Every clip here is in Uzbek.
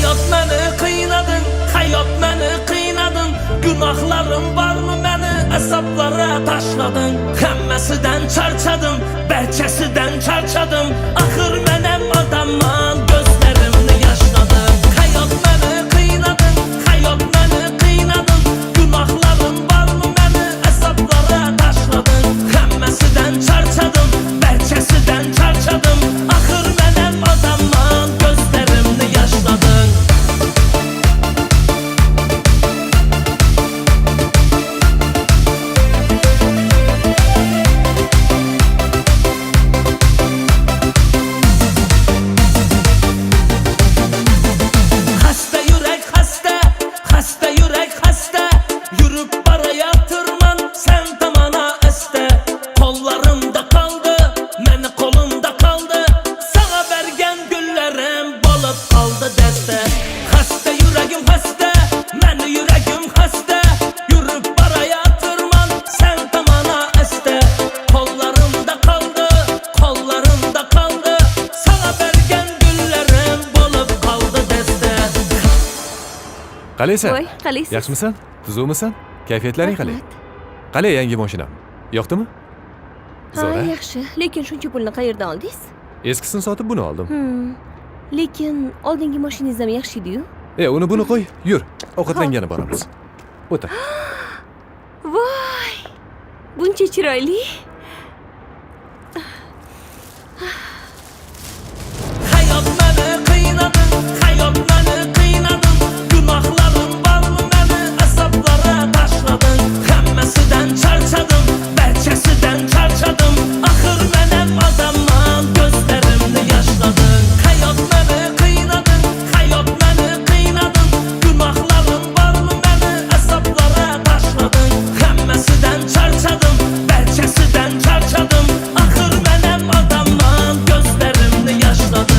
Hayat beni kıynadın, hayat beni kıynadın. Günahlarım var mı beni hesaplara taşladın. Hemmesinden çarçadım, berçesinden çarçadım. Ahır benim adamman gözlerimni yaşladım. Hayat beni kıynadın, hayat beni kıynadın. Günahlarım var mı beni hesaplara taşladın. Hemmesinden çarçadım, berçesinden çarçadım. Ahır benim adamman gözlerimni yaşladın. Hasta yürek hasta, hasta yürek hasta. Yürüp baraya tırman, sen tamana iste. Kollarımda kaldı, meni kolumda kaldı. Sana vergen güllerim bolup kaldı deste. Hasta yüreğim hasta, meni yüreğim hasta. Yürüp baraya tırman, sen tamana iste. Kollarımda kaldı, kollarımda kaldı. Sana vergen güllerim bolup kaldı deste. Qalaysan? Voy, qalaysiz? Yaxshimisan? Tuzukmisan? Kayfiyatlaring qalay? Rahmat. Qalay yangi mashinam? Yoqdimi? Ha, Zo'ra. yaxshi. Lekin shuncha pulni qayerdan oldingiz? Eskisini sotib buni oldim. Lekin oldingi mashinangiz ham yaxshi edi-yu. Uni buni qo'y, yur. Ovqatlangani boramiz. O'tir. Voy! Buncha chiroyli. Hayat beni kıynadın, hayat beni kıynadın. Günahlarım var mı beni hesaplara taşladın. Hemmesinden çarçadım, berçesinden çarçadım. Ahır benim adamman gözlerimni yaşladın. Hayat beni kıynadın, hayat beni kıynadın. Günahlarım var mı beni hesaplara taşladın. Hemmesinden çarçadım, berçesinden çarçadım. Ahır benim adamman gözlerimni yaşladın.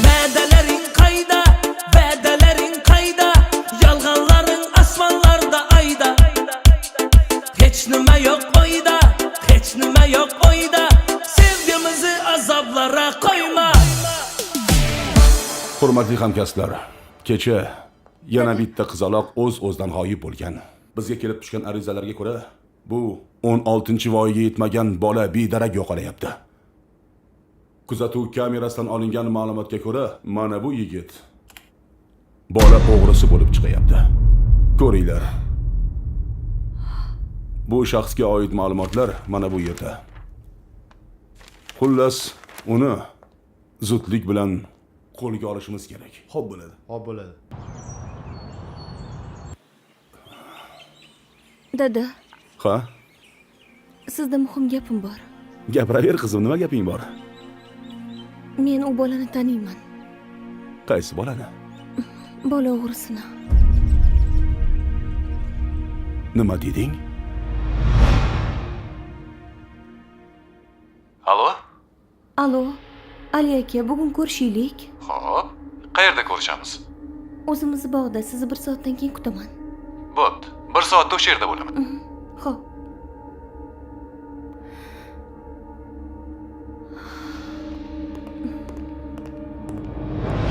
Vədələrin qayda, vədələrin qayda. Yalğanların asmanlarda ayda. Heç nimə yox oyda, heç nimə yox oyda. Sevgimizi azablara koyma. Hurmatli hamkasblar, kecha yana bitta qizaloq o'z-o'zidan g'oyib bo'lgan. Bizga kelib tushgan arizalarga ko'ra, bu 16-voyaga yetmagan bola bedarak yo'qolayapti. Kuzatuv kamerasidan olingan ma'lumotga ko'ra, mana bu yigit bola o'g'risi bo'lib chiqyapti. Ko'ringlar. Bu shaxsga oid ma'lumotlar mana bu yerda. Xullas, uni zudlik bilan qo'lga olishimiz kerak. Xo'p bo'ladi. Xo'p bo'ladi. Dada, Ha? sizda muhim gapim bor. Gapiraver qizim, nima gaping bor? Men u bolani taniyman. Qaysi bolani? Bola o'g'risini. Nima deding? Alo? Alo, Ali aka, bugun ko'rishaylik. Xo'p. Qayerda ko'rishamiz? O'zimizni bog'da, sizni 1 soatdan keyin kutaman. Bo'pti. 1 soatda o'sha yerda bo'laman. Xo'p.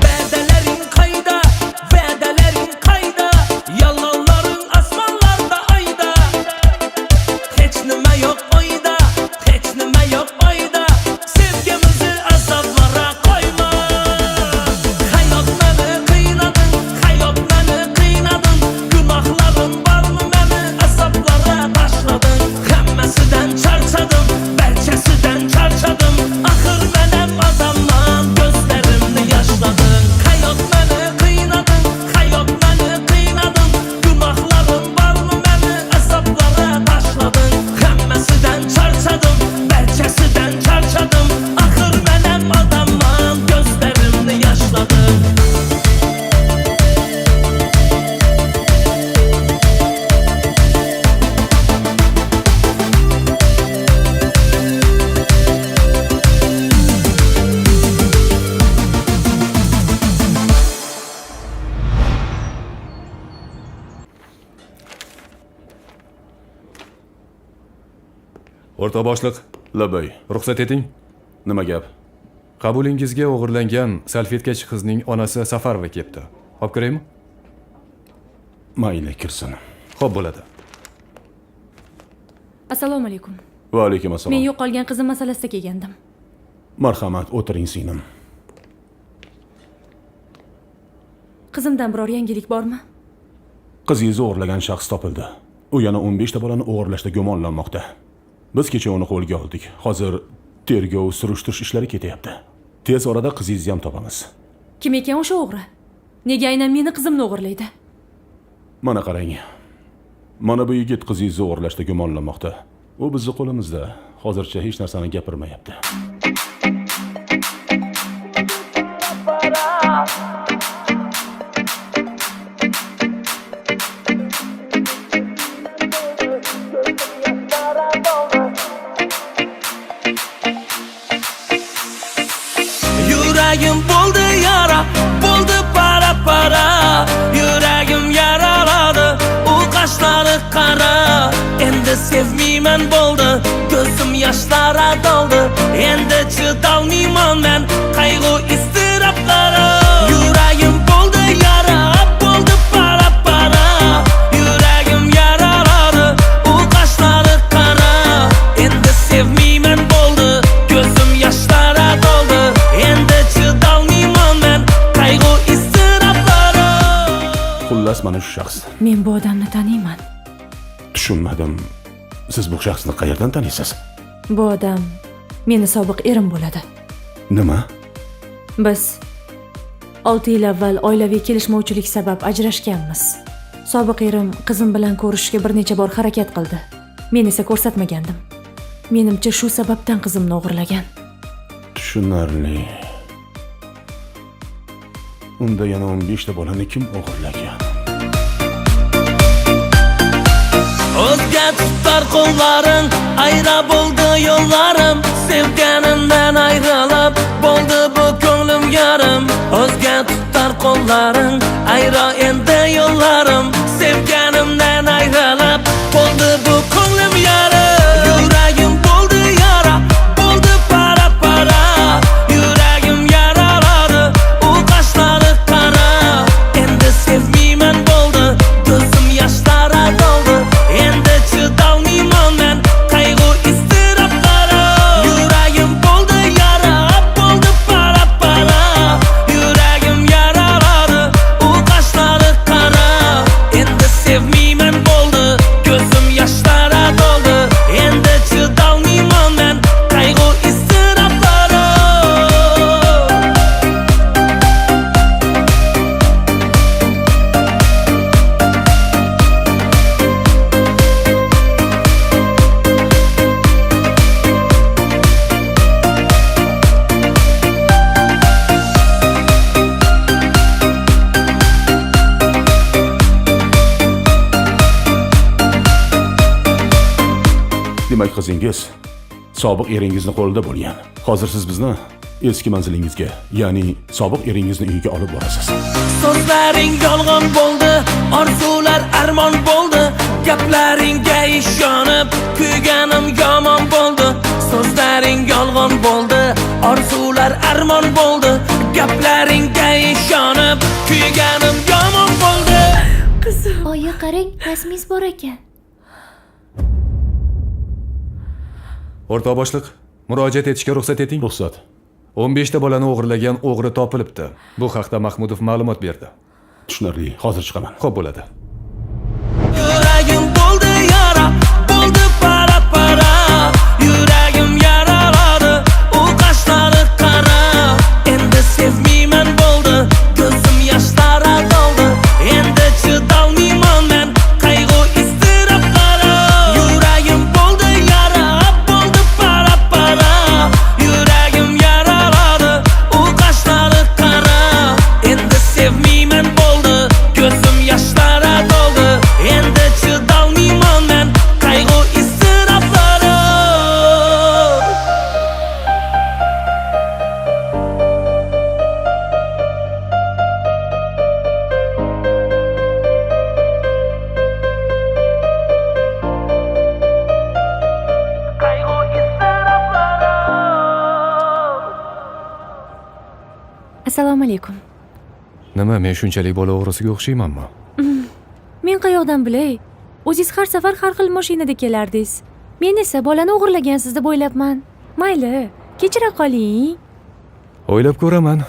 Vədələrin qayda, vədələrin qayda. Yalanların asmanlarda ayda. Heç nimə yox oyda, heç nimə yox oyda. Sevgimizi azablara koyma. Hayat beni kıynadın, hayat beni kıynadın. Günahlarım var mı beni hesaplara taşladın. O'rta boshliq, Labay. ruxsat eting. Nima gap? Qabulingizga o'g'irlangan salfetkachi qizning onasi Safarova kelibdi. Olib kiraymi? Mayli, kirsin. Xo'p bo'ladi. Assalomu alaykum. Va alaykum assalom. Men yo'qolgan qizim masalasida kelgandim. Marhamat, o'tiring singlim. Qizimdan biror yangilik bormi? Qizingizni o'g'irlagan shaxs topildi. U yana 15 ta bolani o'g'irlashda gumonlanmoqda. Biz kecha uni qo'lga oldik. Hozir tergov, surishtirish ishlari ketyapti. Tez orada qizingizni ham topamiz. Kim ekan o'sha o'g'ri? Nega aynan meni qizimni o'g'irlaydi? Mana qarang. Mana bu yigit qizingizni o'g'irlashda gumonlanmoqda. U bizning qo'limizda. Hozircha hech narsani gapirmayapti. Yuragim bo'ldi yara, bo'ldi para. Yuragim yaraladi, u qashlari qara. Endi sevmayman bo'ldi, ko'zim yoshlara doldi. Endi chidolmayman men qayg'u iztiroblara. Yuragim bo'ldi yara, bo'ldi para. Yuragim yaraladi, u qashlari qara. Endi sevmayman bo'ldi, ko'zim yoshlara doldi. Endi chidolmayman men qayg'u iztiroblara. Xullas mana shu shaxs. Men bu odamni taniyman. Tushunmadim. Siz bu shaxsni qayerdan taniysiz? Bu odam meni sobiq erim bo'ladi. Nima? Biz 6 yil avval oilaviy kelishmovchilik sabab ajrashganmiz. Sobiq erim qizim bilan ko'rishishga bir necha bor harakat qildi. Men esa ko'rsatmagandim. Menimcha shu sababdan qizimni o'g'irlagan. Tushunarli. Unda yana 15 ta bolani kim o'g'irlagan? O'zga tutar qo'llaring, ayra bo'ldi yo'llarim. Sevganimdan ayrilib, bo'ldi bu ko'nglim yarim. O'zga tutar qo'llaring, ayra endi yo'llarim. Sevganimdan ayrilib, bo'ldi bu ko'nglim yarim. Yuragim bo'ldi yara, bo'ldi para. Yuragim yaraladi, u qashlari qara. Endi sevmayman bo'ldi, ko'zim yoshlara doldi. Endi chidolmayman men qayg'u iztiroblara. Yuragim bo'ldi yara, bo'ldi para. Yuragim yaraladi, u qashlari qara. Endi sevmayman bo'ldi, ko'zim yoshlara doldi. Endi chidolmayman men qayg'u iztiroblara. Demak, qizingiz sobiq eringizni qo'lida bo'lgan. Hozir siz bizni eski manzilingizga, ya'ni sobiq eringizni uyiga olib borasiz. So'zlaring yolg'on bo'ldi, orzular armon bo'ldi. Gaplaringga ishonib, kuyganim yomon bo'ldi. So'zlaring yolg'on bo'ldi, orzular armon bo'ldi. Gaplaringga ishonib, kuyganim yomon bo'ldi. Oyi, qarang, rasmingiz bor ekan. O'rta boshliq, murojaat etishga ruxsat eting. Ruxsat. 15 ta bolani o'g'irlagan o'g'ri topilibdi. Bu haqda Mahmudov ma'lumot berdi. Tushunarli. Hozir chiqaman. Xo'p bo'ladi. Yuragim bo'ldi yara, bo'ldi para. Yuragim yaraladi, u qashlari qara. Endi sevmayman bo'ldi, ko'zim yoshlara doldi. Endi chidolmayman men qayg'u iztiroblara. Yuragim bo'ldi yara, bo'ldi para. Yuragim yaraladi, u qashlari qara. Endi sevmayman bo'ldi, ko'zim yoshlara Assalomu alaykum. Nima, men shunchalik bola o'g'risiga o'xshaymanmi? Men qayoqdan bilay? O'zingiz har safar har xil mashinada kelardingiz. Men esa bolani o'g'irlagansiz deb o'ylabman. Mayli, kechira qoling. O'ylab ko'raman.